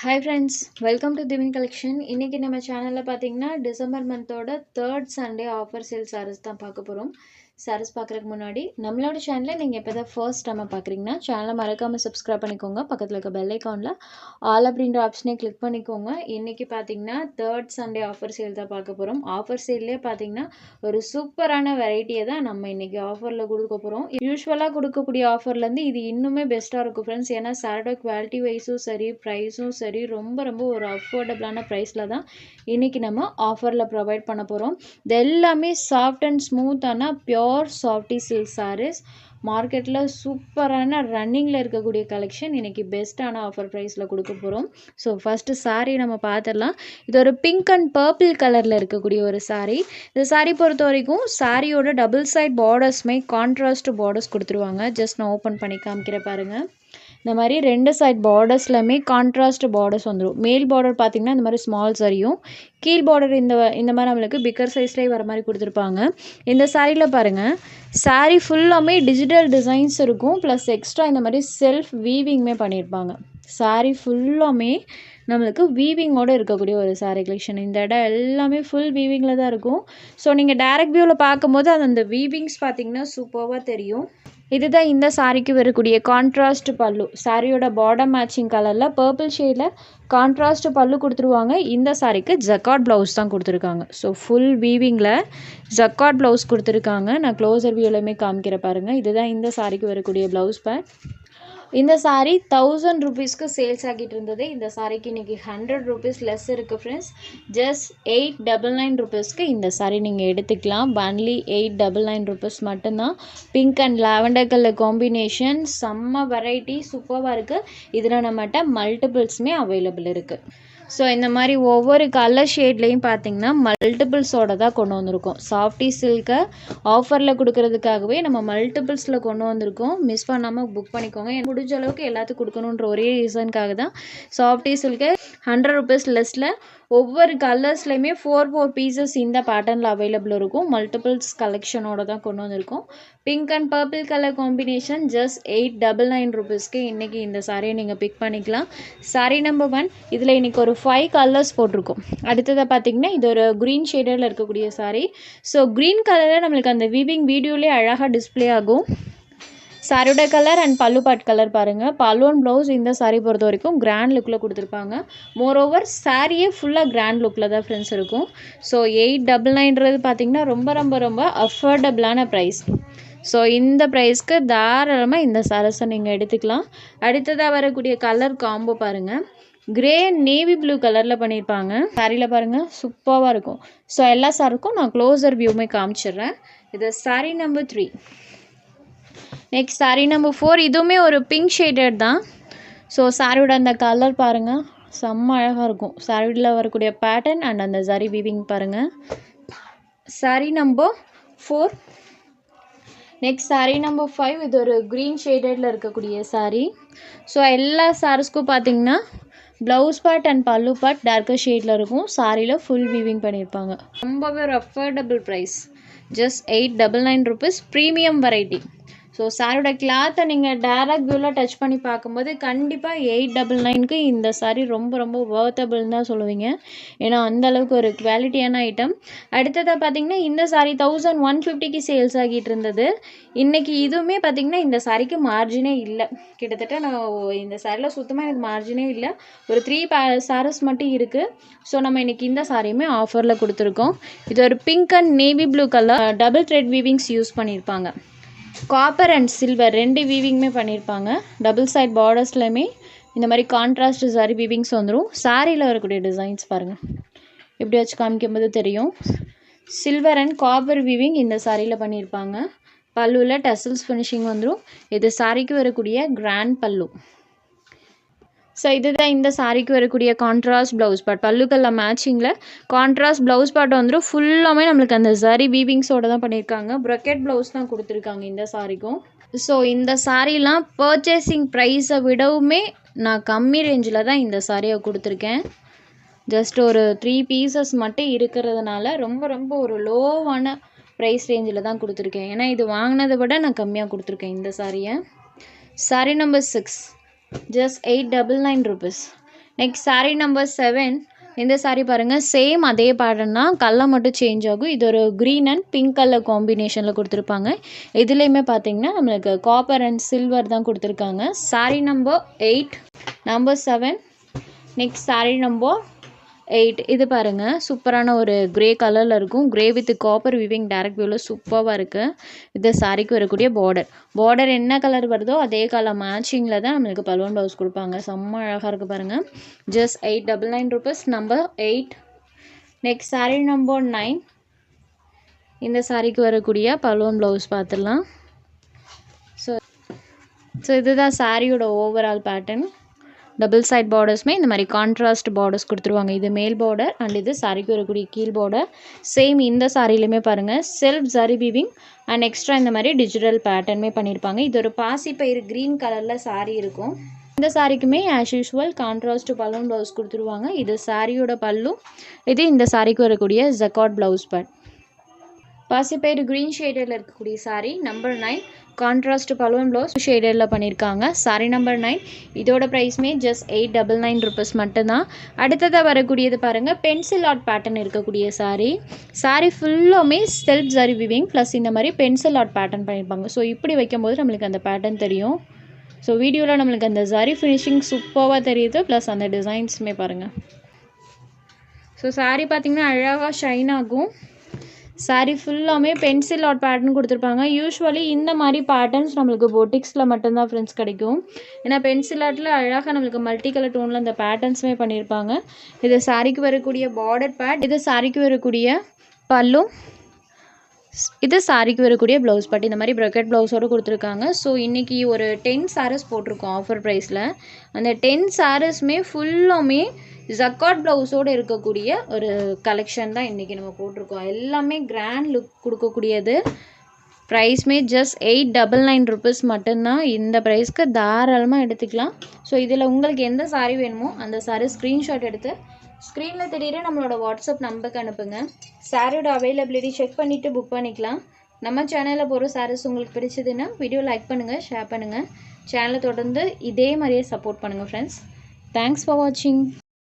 Hi friends, welcome to Divin Collection. இன்னைக்கு நம்ம சேனல்ல பாத்தீங்கன்னா டிசம்பர் மந்தோட 3rd Sunday offer sale sarees தான் பார்க்க போறோம். சாரீஸ் பார்க்கறதுக்கு முன்னாடி நம்மளோட சேனலை நீங்க இப்பதான் ஃபர்ஸ்ட் டைம் பார்க்கறீங்கன்னா சேனலை மறக்காம சப்ஸ்கிரைப் பண்ணிக்கோங்க. பக்கத்துல இருக்க பெல் ஐகான்ல ஆல் அப்படின்ற ஆப்ஷனை கிளிக் பண்ணிக்கோங்க. இன்னைக்கு பாத்தீங்கன்னா 3rd Sunday ஆஃபர் சேல் தான் பார்க்க போறோம். ஆஃபர் சேல்லே பாத்தீங்கன்னா ஒரு சூப்பரான வெரைட்டியை தான் நம்ம இன்னைக்கு ஆஃபர்ல கொடுக்க போறோம். யூசுவலா கொடுக்கக்கூடிய ஆஃபர்ல இருந்து இது இன்னுமே பெஸ்டா இருக்கும் ஃப்ரெண்ட்ஸ். ஏன்னா சாரோட குவாலிட்டி வைஸும் சரி ப்ரைஸும் சரி ரொம்ப ஒரு அஃபோர்டபுளான ப்ரைஸில் தான் இன்றைக்கி நம்ம ஆஃபரில் ப்ரொவைட் பண்ண போகிறோம். இது எல்லாமே சாஃப்ட் அண்ட் ஸ்மூத்தான பியோர் சாஃப்டி சில்க் சாரீஸ். மார்க்கெட்டில் சூப்பரான ரன்னிங்கில் இருக்கக்கூடிய கலெக்ஷன் இன்றைக்கி பெஸ்ட்டான ஆஃபர் ப்ரைஸில் கொடுக்க போகிறோம். ஸோ ஃபஸ்ட்டு சாரீ நம்ம பார்த்துடலாம். இது ஒரு பிங்க் அண்ட் பர்பிள் கலரில் இருக்கக்கூடிய ஒரு சாரீ. இந்த சாரீ பொறுத்த வரைக்கும் சாரியோட டபுள் சைட் பார்டர்ஸ்மே கான்ட்ராஸ்ட் பார்டர்ஸ் கொடுத்துருவாங்க. ஜஸ்ட் நான் ஓப்பன் பண்ணி காமிக்கிற பாருங்கள். இந்த மாதிரி ரெண்டு சைட் பார்டர்ஸ்லையுமே கான்ட்ராஸ்ட் பார்டர்ஸ் வந்துடும். மேல் பார்டர் பார்த்திங்கன்னா இந்த மாதிரி ஸ்மால் சரியும், கீழ் பார்டர் இந்த மாதிரி நம்மளுக்கு பிக்கர் சைஸ்லேயே வர மாதிரி கொடுத்துருப்பாங்க. இந்த சாரியில் பாருங்கள், சாரீ ஃபுல்லாமே டிஜிட்டல் டிசைன்ஸ் இருக்கும். ப்ளஸ் எக்ஸ்ட்ரா இந்த மாதிரி செல்ஃப் வீவிங்குமே பண்ணியிருப்பாங்க. சாரீ ஃபுல்லாமே நம்மளுக்கு வீவிங்கோடு இருக்கக்கூடிய ஒரு சாரீ கலெக்ஷன். இந்த இடம் எல்லாமே ஃபுல் வீவிங்கில் தான் இருக்கும். ஸோ நீங்கள் டேரக்ட் வியூவில் பார்க்கும்போது அந்த வீவிங்ஸ் பார்த்திங்கன்னா சூப்பராக தெரியும். இதுதான் இந்த சாரிக்கு வரக்கூடிய கான்ட்ராஸ்ட் பல்லு. சாரியோட பார்டர் மேட்சிங் கலரில் பர்பிள் ஷேடில் கான்ட்ராஸ்ட் பல்லு கொடுத்துருவாங்க. இந்த சாரிக்கு ஜக்கார்ட் ப்ளவுஸ் தான் கொடுத்துருக்காங்க. ஸோ ஃபுல் வீவிங்கில் ஜக்கார்ட் ப்ளவுஸ் கொடுத்துருக்காங்க. நான் க்ளோசர் வியூலையுமே காமிக்கிற பாருங்கள். இதுதான் இந்த சாரிக்கு வரக்கூடிய ப்ளவுஸ் பேட். இந்த சாரீ 1000 rupeesக்கு சேல்ஸ் ஆகிட்டு இருந்தது. இந்த சாரிக்கு இன்றைக்கி 100 rupees லெஸ் இருக்குது ஃப்ரெண்ட்ஸ். ஜஸ்ட் 899 rupeesக்கு இந்த சாரீ நீங்கள் எடுத்துக்கலாம். ஒன்லி 899 rupees மட்டும்தான். Pink and lavender colour combination செம்ம வெரைட்டி சூப்பராக இருக்குது. இதில் நம்மகிட்ட மல்டிபிள்ஸுமே அவைலபிள் இருக்குது. ஸோ இந்த மாதிரி ஒவ்வொரு கலர் ஷேட்லேயும் பார்த்தீங்கன்னா மல்டிபிள்ஸோட தான் கொண்டு வந்திருக்கோம். சாஃப்டி சில்கை ஆஃபரில் கொடுக்கறதுக்காகவே நம்ம மல்டிபிள்ஸில் கொண்டு வந்திருக்கோம். மிஸ் பண்ணாமல் புக் பண்ணிக்கோங்க. முடிஞ்ச அளவுக்கு எல்லாத்துக்கும் கொடுக்கணுன்ற ஒரே ரீசனுக்காக தான் சாஃப்டி சில்கை 100 rupees லெஸ்ஸில் ஒவ்வொரு கலர்ஸ்லையுமே 4 பீசஸ் இந்த பேட்டர்னில் அவைலபிள் இருக்கும். மல்டிபிள்ஸ் கலெக்ஷனோட தான் கொண்டு வந்திருக்கோம். Pink and purple colour combination just 899 rupeesக்கு இன்றைக்கி இந்த சாரியை நீங்கள் பிக் பண்ணிக்கலாம். Sorry number 1. இதில் இன்றைக்கி ஒரு 5 கலர்ஸ் போட்டிருக்கோம். அடுத்ததாக பார்த்திங்கன்னா இது ஒரு க்ரீன் ஷேடரில் இருக்கக்கூடிய சாரி. ஸோ க்ரீன் கலரில் நம்மளுக்கு அந்த வீவிங் வீடியோலேயே அழகாக டிஸ்பிளே ஆகும். சாரியோட கலர் அண்ட் பல்லு பாட் கலர் பாருங்கள். பல்லு அண்ட் ப்ளவுஸ் இந்த சாரீ பொறுத்த வரைக்கும் கிராண்ட் லுக்கில் கொடுத்துருப்பாங்க. மோரோவர் சாரியே ஃபுல்லாக கிராண்ட் லுக்கில் தான் ஃப்ரெண்ட்ஸ் இருக்கும். ஸோ 899 பார்த்திங்கன்னா ரொம்ப அஃபோர்டபுளான ப்ரைஸ். ஸோ இந்த ப்ரைஸ்க்கு தாராளமாக இந்த சாரீஸை நீங்கள் எடுத்துக்கலாம். அடுத்ததாக வரக்கூடிய கலர் காம்போ பாருங்கள். கிரே நேவி ப்ளூ கலரில் பண்ணியிருப்பாங்க. சாரியில் பாருங்கள் சூப்பராக இருக்கும். ஸோ எல்லா சாருக்கும் நான் க்ளோசர் வியூமே காமிச்சிடுறேன். இது sari number 3. Next sari number 4. இதுவுமே ஒரு பிங்க் ஷேடட் தான். ஸோ சாரியோட அந்த கலர் பாருங்கள் செம்ம அழகாக இருக்கும். சாரியில் வரக்கூடிய பேட்டர்ன் அண்ட் அந்த சாரி வீவிங் பாருங்கள். Sari number 4. Next sari number 5. இது ஒரு க்ரீன் ஷேடடில் இருக்கக்கூடிய சாரீ. ஸோ எல்லா சாரீஸ்க்கும் பார்த்தீங்கன்னா blouse part and pallu part darker ஷேடில் இருக்கும். சாரியில் ஃபுல் வீவிங் பண்ணியிருப்பாங்க. ரொம்பவே ஒரு affordable price. Just 899 rupees. Premium variety. So சாரியோட கிளாத்தை நீங்கள் டேரக்ட் வியூவில் டச் பண்ணி பார்க்கும்போது கண்டிப்பாக 899க்கு இந்த சாரீ ரொம்ப வர்த்தபிள்னு தான் சொல்லுவீங்க. ஏன்னா அந்தளவுக்கு ஒரு குவாலிட்டியான ஐட்டம். அடுத்ததாக பார்த்திங்கன்னா இந்த சாரீ 1150க்கு சேல்ஸ் ஆகிட்டு இருந்தது. இன்றைக்கி இதுவுமே பார்த்திங்கன்னா இந்த சாரீக்கு மார்ஜினே இல்லை. கிட்டத்தட்ட நான் இந்த சாரியில் சுத்தமாக எனக்கு மார்ஜினே இல்லை. ஒரு 3 சாரீஸ் மட்டும் இருக்குது. ஸோ நம்ம இன்றைக்கி இந்த சாரியுமே ஆஃபரில் கொடுத்துருக்கோம். இது ஒரு pink and navy blue colour double thread weavings use பண்ணியிருப்பாங்க. காப்பர் அண்ட் சில்வர் 2 வீவிங்குமே பண்ணியிருப்பாங்க. டபுள் சைட் பார்டர்ஸ்லையுமே இந்த மாதிரி கான்ட்ராஸ்ட் சாரி வீவிங்ஸ் வந்துடும். சாரியில் வரக்கூடிய டிசைன்ஸ் பாருங்கள். இப்படி வச்சு காமிக்கும்போது தெரியும். சில்வர் அண்ட் காப்பர் வீவிங் இந்த சாரியில் பண்ணியிருப்பாங்க. பல்லுவில் டசல்ஸ் ஃபினிஷிங் வந்துடும். இது சாரிக்கு வரக்கூடிய கிராண்ட் பல்லு. ஸோ இதுதான் இந்த சாரிக்கு வரக்கூடிய கான்ட்ராஸ்ட் ப்ளவுஸ் பார்ட். பல்லுக்கெல்லாம் மேட்சிங்கில் கான்ட்ராஸ்ட் ப்ளவுஸ் பார்ட் வந்துடும். ஃபுல்லாமே நம்மளுக்கு அந்த சாரி வீவிங்ஸோடு தான் பண்ணியிருக்காங்க. ப்ரொக்கெட் ப்ளவுஸ் தான் கொடுத்துருக்காங்க இந்த சாரிக்கும். ஸோ இந்த சாரீலாம் பர்ச்சேசிங் ப்ரைஸை விடவுமே நான் கம்மி ரேஞ்சில் தான் இந்த சாரியை கொடுத்துருக்கேன். ஜஸ்ட் ஒரு 3 பீசஸ் மட்டும் இருக்கிறதுனால ரொம்ப ஒரு லோவான ப்ரைஸ் ரேஞ்சில் தான் கொடுத்துருக்கேன். ஏன்னா இது வாங்கினதை விட நான் கம்மியாக கொடுத்துருக்கேன் இந்த சாரியை. Sorry number 6. Just 899 rupees. Next saree number 7. இந்த saree பாருங்கள், சேம் அதே பேட்டர்ன் தான், கலர் மட்டும் சேஞ்ச் ஆகும். இது ஒரு க்ரீன் அண்ட் பிங்க் கலர் காம்பினேஷனில் கொடுத்துருப்பாங்க. இதுலேயுமே பார்த்தீங்கன்னா நம்மளுக்கு காப்பர் அண்ட் சில்வர் தான் கொடுத்துருக்காங்க. saree number 8, number 7. Next saree number 8. இது பாருங்கள், சூப்பரான ஒரு க்ரே கலரில் இருக்கும். Grey with copper weaving direct வியூவில் சூப்பராக இருக்குது. இது சாரிக்கு வரக்கூடிய பார்டர் என்ன கலர் வருதோ அதே கலர் மேட்சிங்கில் தான் நம்மளுக்கு பலூன் ப்ளவுஸ் கொடுப்பாங்க. செம்ம அழகாக இருக்குது பாருங்கள். Just 899 rupees, number 8. Next saree number 9. இந்த சாரிக்கு வரக்கூடிய பலூன் ப்ளவுஸ் பார்த்துடலாம். ஸோ இதுதான் சாரியோட ஓவரால் பேட்டர்ன். டபுள் சைட் பார்டர்ஸுமே இந்த மாதிரி கான்ட்ராஸ்ட் பார்டர்ஸ் கொடுத்துருவாங்க. இது மேல் பார்டர் அண்ட் இது சாரிக்கு வரக்கூடிய கீழ் பார்டர். சேம் இந்த சாரிலையுமே பாருங்கள், self zari weaving and extra இந்த மாதிரி டிஜிட்டல் பேட்டர்னுமே பண்ணியிருப்பாங்க. இது ஒரு பாசிப்பயிறு க்ரீன் கலரில் சாரி இருக்கும். இந்த சாரிக்குமே as usual contrast balloon blouse கொடுத்துருவாங்க. இது சாரியோட பல்லு. இது இந்த சாரிக்கு வரக்கூடிய ஜக்கார்ட் ப்ளவுஸ் பேட். பாசிப்பயிறு க்ரீன் ஷேடரில் இருக்கக்கூடிய sari number 9. Contrast balloon blouse ஷேடரில் பண்ணியிருக்காங்க. சாரி நம்பர் 9. இதோட ப்ரைஸுமே ஜஸ்ட் 899 rupees மட்டும்தான். அடுத்ததாக வரக்கூடியது பாருங்கள், பென்சில் ஆர்ட் பேட்டர்ன் இருக்கக்கூடிய சாரி ஃபுல்லுமே செல்ஃப் ஜரி விவிங் ப்ளஸ் இந்த மாதிரி பென்சில் ஆர்ட் பேட்டர்ன் பண்ணியிருப்பாங்க. ஸோ இப்படி வைக்கும்போது நம்மளுக்கு அந்த பேட்டர்ன் தெரியும். ஸோ வீடியோவில் நம்மளுக்கு அந்த ஜரி ஃபினிஷிங் சூப்பராக தெரியுது. ப்ளஸ் அந்த டிசைன்ஸுமே பாருங்கள். ஸோ சாரி பார்த்திங்கன்னா அழகாக ஷைன் ஆகும். சாரி ஃபுல்லாமே பென்சில் ஆர்ட் பேட்டர்ன் கொடுத்துருப்பாங்க. யூஸ்வலி இந்த மாதிரி பேட்டர்ன்ஸ் நம்மளுக்கு பொட்டிக்ஸில் மட்டும்தான் ஃப்ரெண்ட்ஸ் கிடைக்கும். ஏன்னா பென்சில் ஆர்ட்டில் அழகாக நம்மளுக்கு மல்டி கலர் டோனில் அந்த பேட்டர்ன்ஸுமே பண்ணியிருப்பாங்க. இது சாரிக்கு வரக்கூடிய பார்டர் பேட், இது சாரிக்கு வரக்கூடிய பல்லு, இது சாரிக்கு வரக்கூடிய ப்ளவுஸ் பட் இந்த மாதிரி ப்ரொக்கெட் ப்ளவுஸோடு கொடுத்துருக்காங்க. ஸோ இன்றைக்கி ஒரு 10 sarees போட்டிருக்கோம் ஆஃபர் ப்ரைஸில். அந்த 10 sareesமே ஃபுல்லுமே ஜக்கார்ட் ப்ளவுஸோடு இருக்கக்கூடிய ஒரு கலெக்ஷன் தான் இன்றைக்கி நம்ம போட்டிருக்கோம். எல்லாமே கிராண்ட் லுக் கொடுக்கக்கூடியது. ப்ரைஸ்மே ஜஸ்ட் 899 rupees மட்டும்தான். இந்த ப்ரைஸ்க்கு தாராளமாக எடுத்துக்கலாம். ஸோ இதில் உங்களுக்கு எந்த சாரீ வேணுமோ அந்த சாரீ ஸ்க்ரீன்ஷாட் எடுத்து ஸ்க்ரீனில் தெரியுற நம்மளோட வாட்ஸ்அப் நம்பருக்கு அனுப்புங்க. சாரியோட அவைலபிலிட்டி செக் பண்ணிவிட்டு புக் பண்ணிக்கலாம். நம்ம சேனலில் போகிற சாரீஸ் உங்களுக்கு பிடிச்சதுன்னா வீடியோ லைக் பண்ணுங்கள், ஷேர் பண்ணுங்கள். சேனலை தொடர்ந்து இதே மாதிரியே சப்போர்ட் பண்ணுங்கள் ஃப்ரெண்ட்ஸ். தேங்க்ஸ் ஃபார் வாட்சிங்.